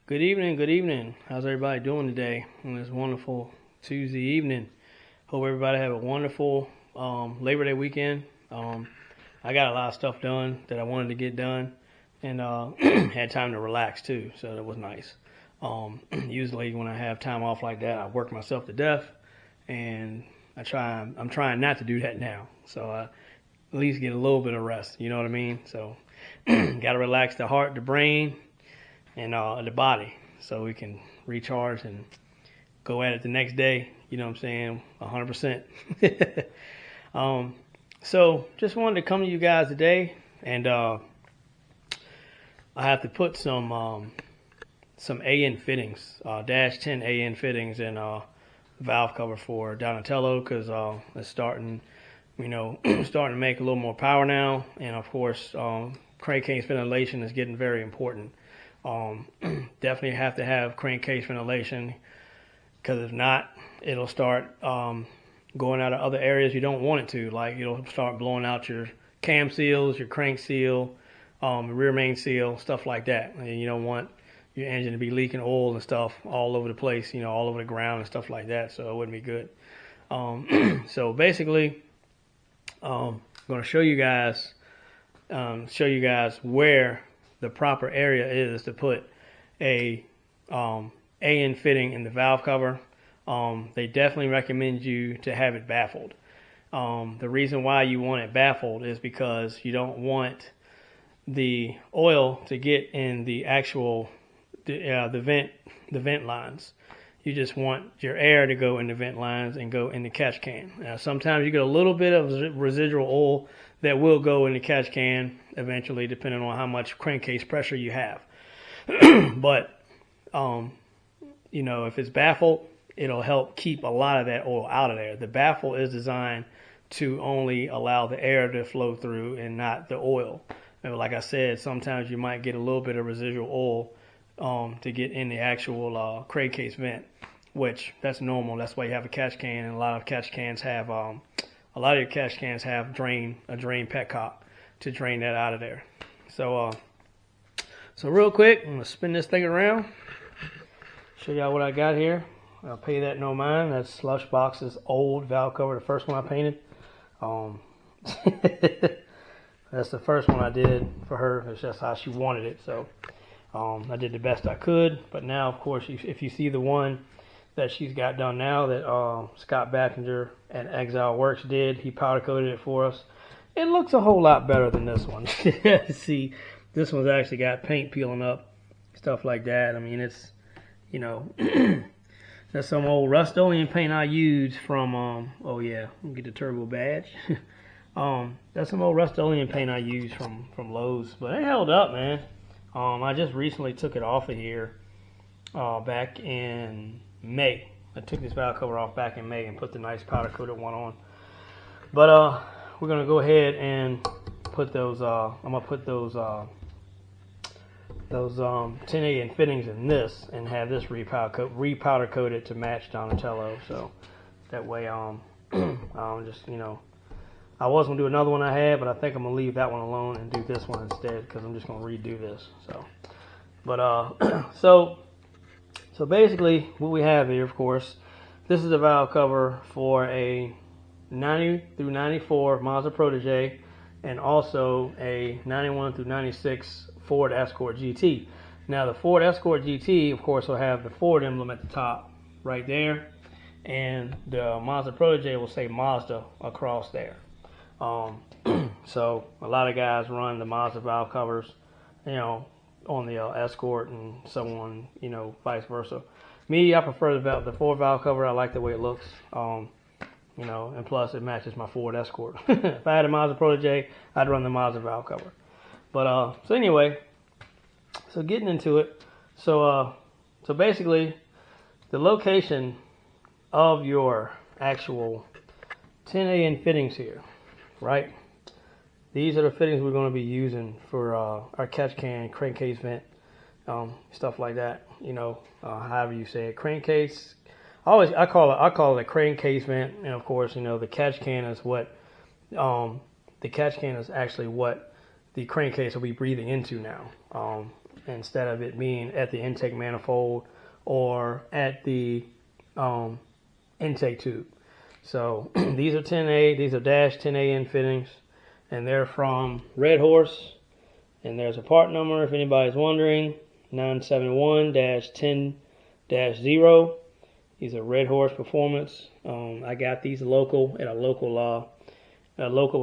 Good evening, good evening. How's everybody doing today on this wonderful Tuesday evening? Hope everybody have a wonderful Labor Day weekend. I got a lot of stuff done that I wanted to get done, and had time to relax too, so that was nice. Usually when I have time off like that, I work myself to death, and I'm trying not to do that now. So I at least get a little bit of rest, you know what I mean? So got to relax the heart, the brain, and the body, so we can recharge and go at it the next day. You know what I'm saying? 100%. So just wanted to come to you guys today, and I have to put some AN fittings, dash 10 AN fittings, and valve cover for Donatello, because it's starting, starting to make a little more power now, and of course crankcase ventilation is getting very important. Definitely have to have crankcase ventilation, because if not, it'll start going out of other areas you don't want it to. Like, it'll start blowing out your cam seals, your crank seal, rear main seal, stuff like that. And you don't want your engine to be leaking oil and stuff all over the place, all over the ground and stuff like that. So it wouldn't be good. So basically, I'm going to show you guys where the proper area is to put a AN fitting in the valve cover. They definitely recommend you to have it baffled. The reason why you want it baffled is because you don't want the oil to get in the actual the vent lines. You just want your air to go in the vent lines and go in the catch can. Now, sometimes you get a little bit of residual oil that will go in the catch can eventually, depending on how much crankcase pressure you have. But if it's baffled, it'll help keep a lot of that oil out of there. The baffle is designed to only allow the air to flow through and not the oil. And like I said, sometimes you might get a little bit of residual oil to get in the actual crankcase vent, which that's normal. That's why you have a catch can, and a lot of catch cans have a drain petcock to drain that out of there. So real quick, I'm gonna spin this thing around, show y'all what I got here. I'll pay that no mind. That's Slushbox's old valve cover, the first one I painted. That's the first one I did for her. It's just how she wanted it. So I did the best I could. But now, of course, if you see the one that she's got done now that Scott Battinger at Exile Works did, he powder coated it for us. It looks a whole lot better than this one. See, this one's actually got paint peeling up, stuff like that. I mean, it's, that's some old Rust-Oleum paint I used from, oh yeah, let me get the turbo badge. That's some old Rust-Oleum paint I used from Lowe's, but it held up, man. I just recently took it off of here back in May. I took this valve cover off back in May and put the nice powder coated one on. But we're gonna go ahead and put those. I'm gonna put those 10 AN fittings in this and have this repowder coated to match Donatello. So that way, I'll just I was gonna do another one I had, but I think I'm gonna leave that one alone and do this one instead, because I'm just gonna redo this. So, but so basically, what we have here, of course, this is a valve cover for a 90 through 94 Mazda Protege, and also a 91 through 96 Ford Escort GT. Now, the Ford Escort GT, of course, will have the Ford emblem at the top right there, and the Mazda Protege will say Mazda across there. So a lot of guys run the Mazda valve covers, on the Escort, and so on, vice versa. Me, I prefer the Ford valve cover. I like the way it looks, and plus it matches my Ford Escort. If I had a Mazda Protege, I'd run the Mazda valve cover. But so anyway, so getting into it, so basically, the location of your actual 10 AN fittings here, right? These are the fittings we're going to be using for our catch can, crankcase vent, stuff like that. However you say it, crankcase. I call it a crankcase vent, and of course, the catch can is what the catch can is actually what the crankcase will be breathing into now. instead of it being at the intake manifold or at the intake tube. So these are 10A, these are dash 10AN fittings, and they're from Red Horse. And there's a part number if anybody's wondering, 971-10-0. These are Red Horse Performance. I got these local at a local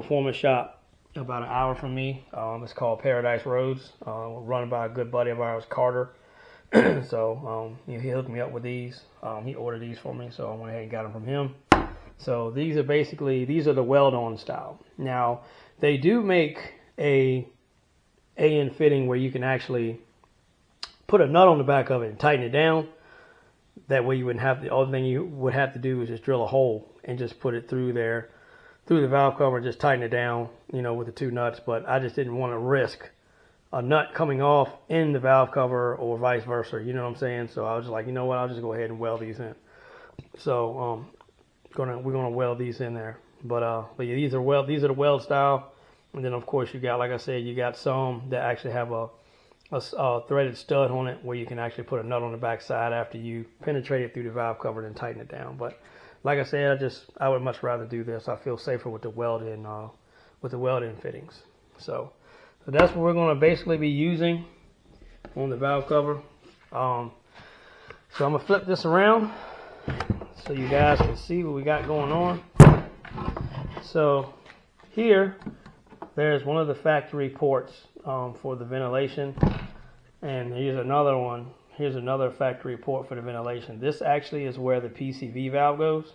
performance shop about an hour from me. It's called Paradise Roads, run by a good buddy of ours, Carter. So he hooked me up with these. He ordered these for me, so I went ahead and got them from him. So these are the weld-on style. Now they do make a AN fitting where you can actually put a nut on the back of it and tighten it down. That way you wouldn't have the only thing you would have to do is just drill a hole and just put it through there, through the valve cover, and just tighten it down, with the two nuts. But I just didn't want to risk a nut coming off in the valve cover or vice versa. You know what I'm saying? So I was just like, you know what? I'll just go ahead and weld these in. So we're gonna weld these in there. But yeah, these are the weld style. And then of course you got, like I said, you got some that actually have a threaded stud on it where you can actually put a nut on the back side after you penetrate it through the valve cover and tighten it down. But like I said, I would much rather do this. I feel safer with the weld-in fittings. So that's what we're going to basically be using on the valve cover. So I'm going to flip this around so you guys can see what we got going on. So here, there's one of the factory ports for the ventilation, and here's another one. Here's another factory port for the ventilation. This actually is where the PCV valve goes,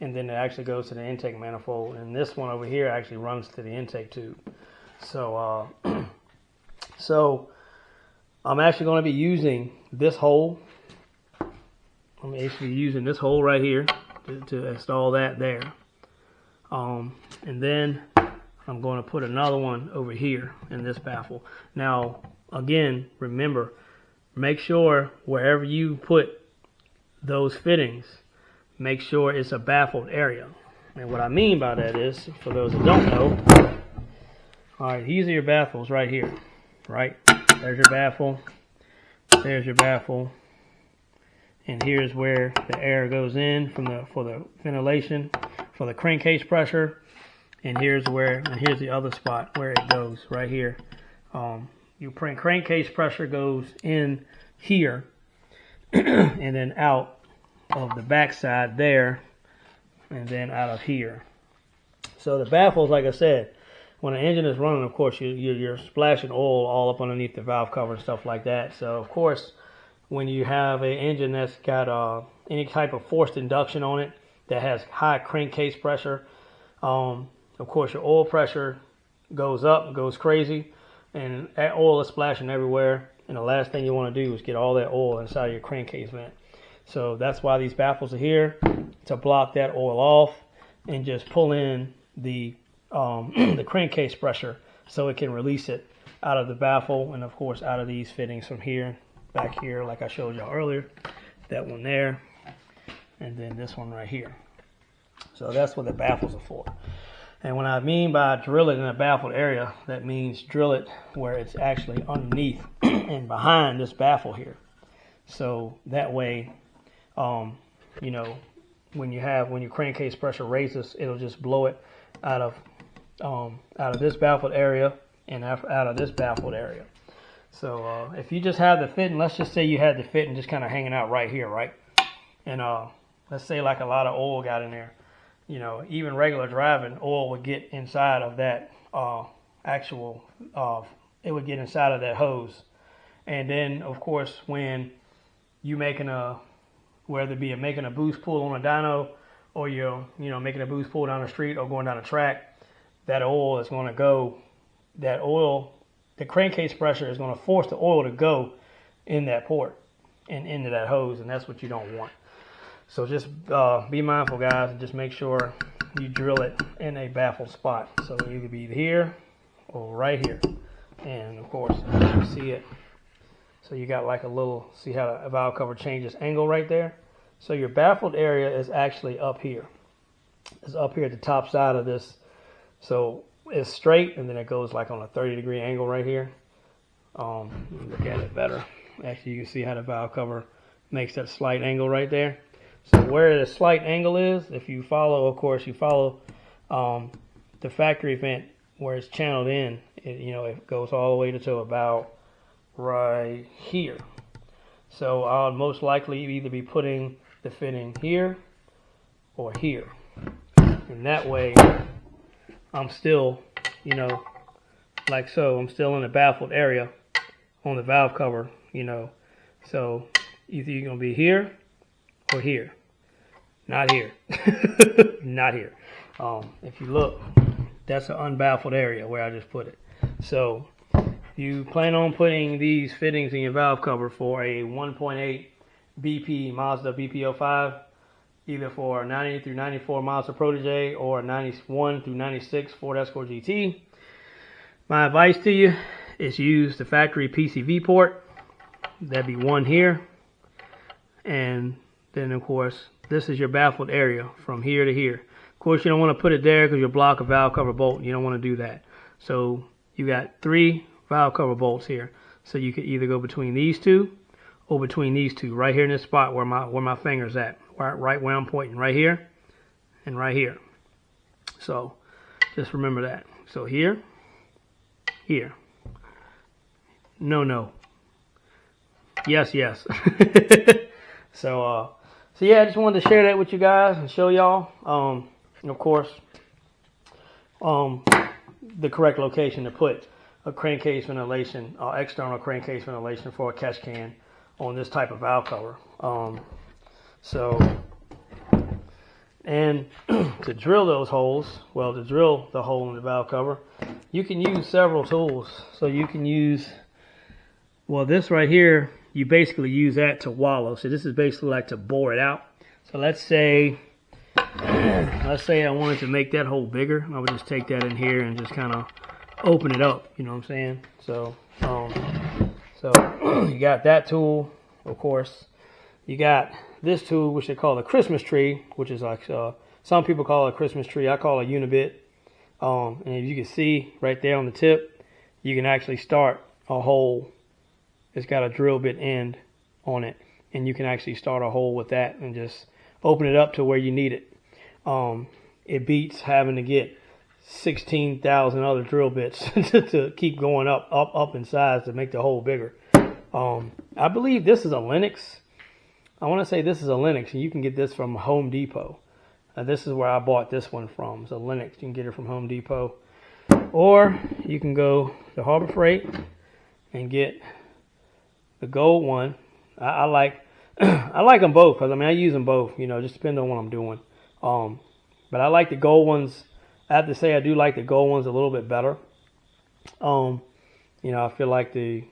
and then it actually goes to the intake manifold, and this one over here actually runs to the intake tube. So so I'm actually going to be using this hole. I'm actually using this hole right here to install that there, and then I'm going to put another one over here in this baffle. Now, again, remember, make sure wherever you put those fittings, make sure it's a baffled area. And what I mean by that is, for those that don't know, all right, these are your baffles right here, right? There's your baffle, there's your baffle, and here's where the air goes in for the ventilation, for the crankcase pressure. And here's the other spot where it goes right here. Your crankcase pressure goes in here and then out of the backside there and then out of here. So the baffles, like I said, when the engine is running, of course, you're splashing oil all up underneath the valve cover and stuff like that. So of course, when you have an engine that's got any type of forced induction on it that has high crankcase pressure, of course, your oil pressure goes up, goes crazy, and that oil is splashing everywhere. And the last thing you want to do is get all that oil inside of your crankcase vent. So that's why these baffles are here, to block that oil off and just pull in the the crankcase pressure so it can release it out of the baffle and, of course, out of these fittings from here, back here, like I showed y'all earlier. That one there, and then this one right here. So that's what the baffles are for. And when I mean by drill it in a baffled area, that means drill it where it's actually underneath and behind this baffle here. So that way, when your crankcase pressure raises, it'll just blow it out of this baffled area and out of this baffled area. So if you just have the fitting, let's just say you had the fitting just kind of hanging out right here, right? And let's say like a lot of oil got in there. Even regular driving, oil would get inside of that it would get inside of that hose. And then, of course, when you making whether it be making a boost pull on a dyno, or you're, making a boost pull down the street or going down a track, that oil is going to go, the crankcase pressure is going to force the oil to go in that port and into that hose, and that's what you don't want. So just be mindful, guys, and just make sure you drill it in a baffled spot. So it'll either be here or right here. And of course, you see it. So you got like see how the valve cover changes angle right there? So your baffled area is actually up here. It's up here at the top side of this. So it's straight, and then it goes like on a 30-degree angle right here. Look at it better. Actually, you can see how the valve cover makes that slight angle right there. So where the slight angle is, if you follow, of course, you follow the factory vent where it's channeled in, it goes all the way to about right here. So I'll most likely either be putting the fitting here or here. And that way, I'm still, like so, I'm still in the baffled area on the valve cover, So either you're going to be here or here. Not here. Not here. If you look, that's an unbaffled area where I just put it. So you plan on putting these fittings in your valve cover for a 1.8 BP Mazda BP05, either for 90 through 94 Mazda Protege or 91 through 96 Ford Escort GT. My advice to you is use the factory PCV port. That'd be one here. And then, of course, this is your baffled area from here to here. Of course, you don't want to put it there because you'll block a valve cover bolt. You don't want to do that. So you got 3 valve cover bolts here. So you could either go between these two or between these two, right here in this spot where my finger's at, right where I'm pointing, right here and right here. So just remember that. So here, no, yes. So yeah, I just wanted to share that with you guys and show y'all, of course, the correct location to put a crankcase ventilation, external crankcase ventilation for a catch can on this type of valve cover. And to drill those holes, to drill the hole in the valve cover, you can use several tools. So you can use, this right here, you basically use that to wallow. So this is basically like to bore it out. So let's say I wanted to make that hole bigger. I would just take that in here and just kind of open it up. You know what I'm saying? So you got that tool, of course. You got this tool, which they call the Christmas tree, which is like, some people call it a Christmas tree. I call it a unibit. And as you can see right there on the tip, you can actually start a hole. It's got a drill bit end on it, and you can actually start a hole with that and just open it up to where you need it. It beats having to get 16,000 other drill bits to keep going up in size to make the hole bigger. I believe this is a Lennox. I want to say this is a Lennox, and you can get this from Home Depot. This is where I bought this one from. It's a Lennox. You can get it from Home Depot, or you can go to Harbor Freight and get the gold one. I like them both because I use them both. Just depending on what I'm doing. But I like the gold ones. I have to say I do like the gold ones a little bit better. I feel like the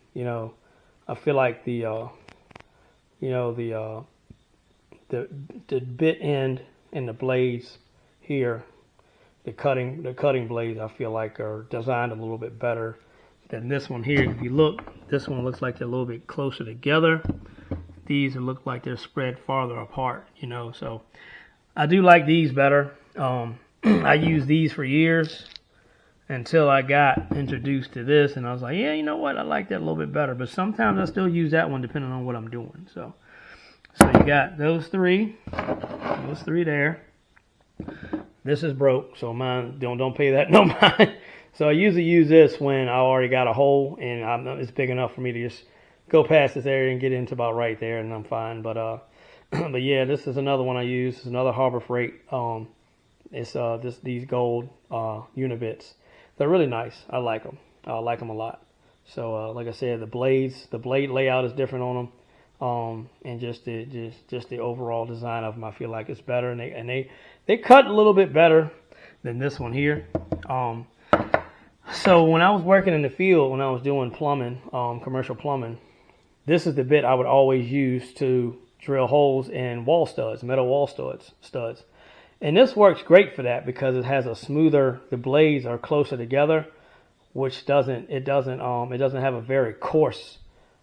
bit end and the blades here, the cutting blades, I feel like are designed a little bit better than this one here. If you look, this one looks like they're a little bit closer together. These look like they're spread farther apart, so I do like these better. I used these for years until I got introduced to this, and I was like, yeah, you know what, I like that a little bit better, but sometimes I still use that one depending on what I'm doing. So you got those three there. This is broke, so mine, don't pay that no mind. So I usually use this when I already got a hole and it's big enough for me to just go past this area and get into about right there, and I'm fine. But yeah, this is another one I use. It's another Harbor Freight. It's these gold unibits. They're really nice. I like them. I like them a lot. So like I said, the blade layout is different on them, and just the overall design of them, I feel like it's better, and they cut a little bit better than this one here. So when I was working in the field, when I was doing plumbing, commercial plumbing, this is the bit I would always use to drill holes in wall studs, metal wall studs. And this works great for that because it has a smoother, the blades are closer together, which doesn't have a very coarse,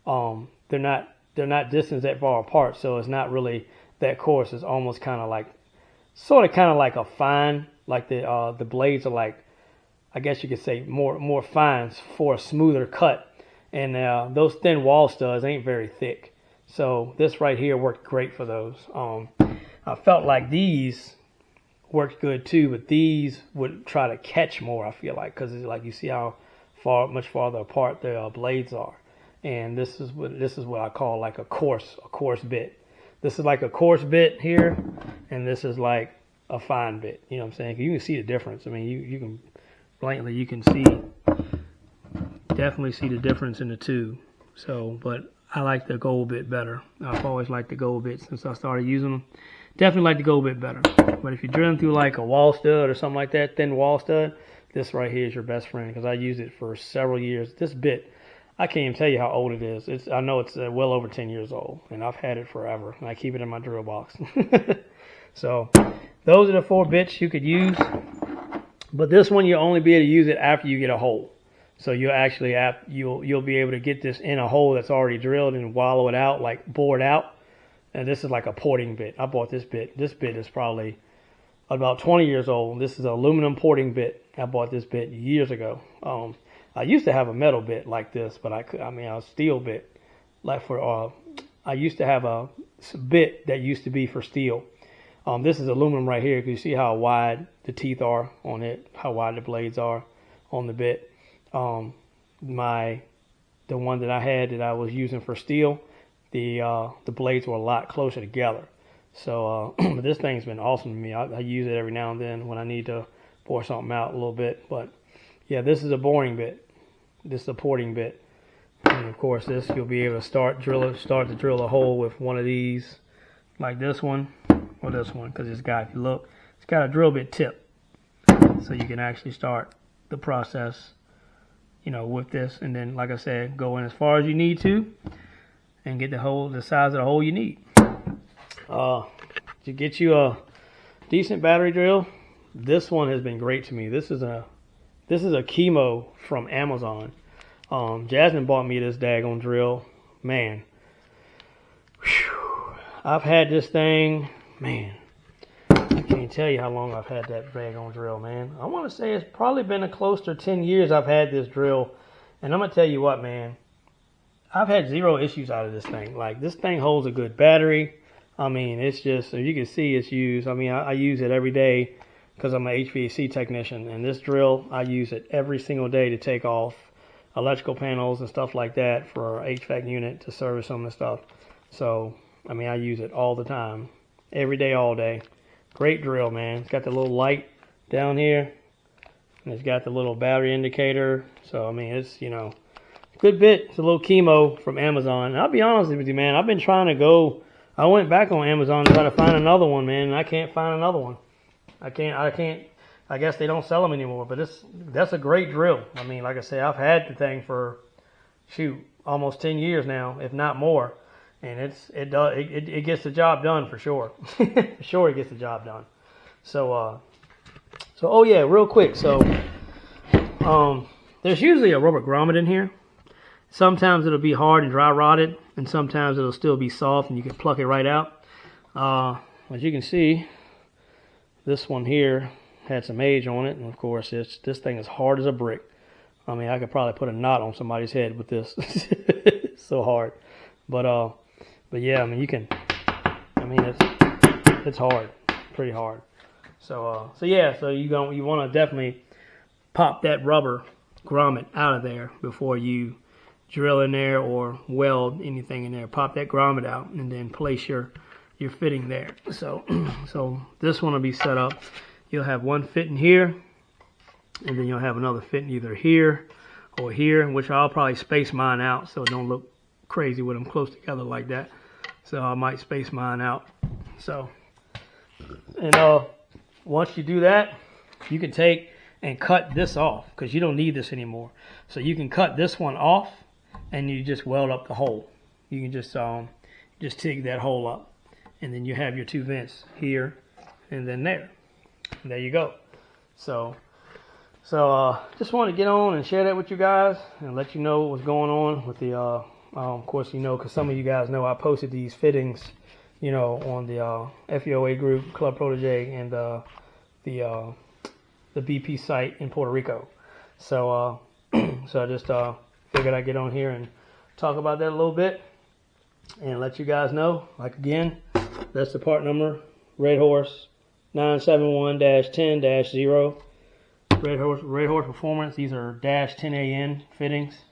they're not distanced that far apart, so it's not really that coarse. It's almost kind of like a fine, like the blades are like, I guess you could say more fines for a smoother cut. and those thin wall studs ain't very thick. So this right here worked great for those. I felt like these worked good too, but these would try to catch more, I feel like, because like you see how much farther apart the blades are. And this is what I call like a coarse bit. This is like a coarse bit here, and this is like a fine bit. You know what I'm saying? You can see the difference. I mean, you can blatantly, you can definitely see the difference in the two. So, but I like the gold bit better. I've always liked the gold bit since I started using them. Definitely like the gold bit better. But if you're drilling through like a wall stud or something like that, thin wall stud, this right here is your best friend, because I used it for several years. This bit, I can't even tell you how old it is. I know it's well over 10 years old, and I've had it forever, and I keep it in my drill box. So those are the 4 bits you could use, but this one you'll only be able to use it after you get a hole. So you'll actually you'll be able to get this in a hole that's already drilled and wallow it out, like bore it out. And this is like a porting bit. I bought this bit. This bit is probably about 20 years old. This is an aluminum porting bit. I bought this bit years ago. I used to have a metal bit like this, but a steel bit. I used to have a bit that used to be for steel. This is aluminum right here. You see how wide the teeth are on it, how wide the blades are on the bit. The one that I had that I was using for steel, the blades were a lot closer together. So this thing's been awesome to me. I use it every now and then when I need to bore something out a little bit. But yeah, this is a boring bit. This is a porting bit. And of course this, you'll be able to start to drill a hole with one of these, like this one or this one, because if you look, it's got a drill bit tip. So you can actually start the process, with this, and then, like I said, go in as far as you need to and get the size of the hole you need. To get you a decent battery drill, this one has been great to me. This is a chemo from Amazon. Jasmine bought me this daggone drill. Man, whew, I've had this thing, man. I can't tell you how long I've had that daggone drill, man. I want to say it's probably been close to 10 years I've had this drill. And I'm going to tell you what, man. I've had 0 issues out of this thing. Like, this thing holds a good battery. I mean, it's just, so you can see it's used. I mean, I use it every day because I'm an HVAC technician. And this drill, I use it every single day to take off electrical panels and stuff like that for our HVAC unit to service some of the stuff. So, I mean, I use it all the time. Every day, all day. Great drill, man. It's got the little light down here, and it's got the little battery indicator. So, I mean, it's, good bit. It's a little chemo from Amazon. And I'll be honest with you, man. I've been trying to go. I went back on Amazon to try to find another one, man, and I can't find another one. I can't. I guess they don't sell them anymore. But that's a great drill. I mean, like I say, I've had the thing for, almost 10 years now, if not more. And it gets the job done for sure. For sure, it gets the job done. So oh yeah, real quick. So there's usually a rubber grommet in here. Sometimes it'll be hard and dry rotted, and sometimes it'll still be soft, and you can pluck it right out. As you can see, this one here had some age on it, and of course, this thing is hard as a brick. I mean, I could probably put a knot on somebody's head with this. It's so hard. But yeah, I mean, it's hard, pretty hard. So yeah, so you want to definitely pop that rubber grommet out of there before you drill in there or weld anything in there. Pop that grommet out and then place your fitting there. So this one will be set up. You'll have one fitting here, and then you'll have another fitting either here or here, which I'll probably space mine out so it don't look crazy with them close together like that. So I might space mine out. So, and once you do that, you can take and cut this off because you don't need this anymore. So you can cut this one off and you just weld up the hole. You can just TIG that hole up, and then you have your 2 vents here and then there. And there you go. So just wanted to get on and share that with you guys and let you know what was going on with the of course, because some of you guys know I posted these fittings, on the FEOA group, Club Protege, and the BP site in Puerto Rico. So I just figured I'd get on here and talk about that a little bit and let you guys know. Like again, that's the part number, Red Horse 971-10-0. Red Horse Performance. These are -10AN fittings,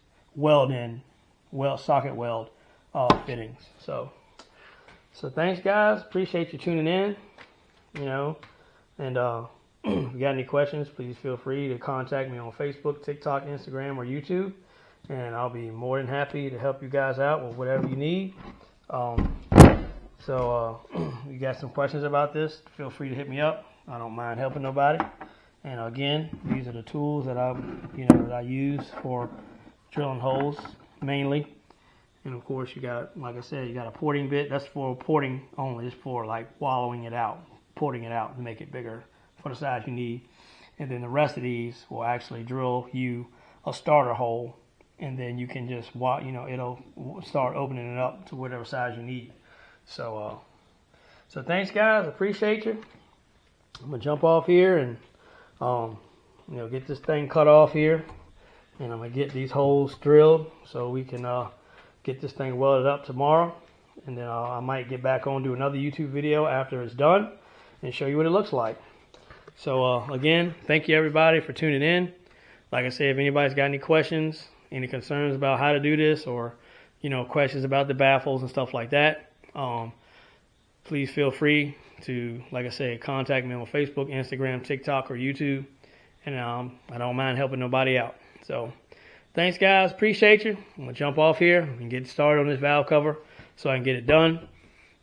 socket weld fittings. So thanks guys. Appreciate you tuning in. And if you got any questions, please feel free to contact me on Facebook, TikTok, Instagram, or YouTube, and I'll be more than happy to help you guys out with whatever you need. You got some questions about this, feel free to hit me up. I don't mind helping nobody. And again, these are the tools that I use for drilling holes mainly. And of course, you got, like I said, you got a porting bit. That's for porting only. It's for like wallowing it out, porting it out to make it bigger for the size you need. And then the rest of these will actually drill you a starter hole, and then you can just it'll start opening it up to whatever size you need. So thanks guys, appreciate you. I'm gonna jump off here and get this thing cut off here, and I'm gonna get these holes drilled so we can get this thing welded up tomorrow, and then I might get back on, do another YouTube video after it's done and show you what it looks like. So again, thank you everybody for tuning in. Like I said, if anybody's got any questions, any concerns about how to do this, or questions about the baffles and stuff like that, please feel free to, like I said, contact me on Facebook, Instagram, TikTok, or YouTube, and I don't mind helping nobody out. So thanks guys, appreciate you. I'm gonna jump off here and get started on this valve cover so I can get it done,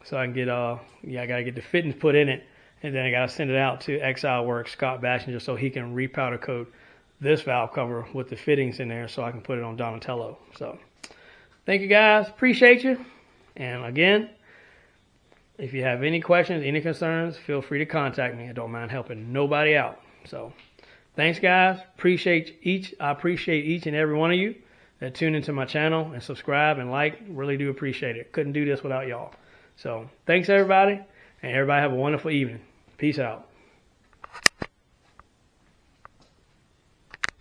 so I can get I gotta get the fittings put in it, and then I gotta send it out to Exile Works, Scott Bashinger, so he can repowder coat this valve cover with the fittings in there so I can put it on Donatello. So thank you guys, appreciate you. And again, if you have any questions, any concerns, feel free to contact me. I don't mind helping nobody out. So thanks guys, I appreciate each and every one of you that tune into my channel and subscribe and like. Really do appreciate it. Couldn't do this without y'all. So thanks everybody, and everybody have a wonderful evening. Peace out.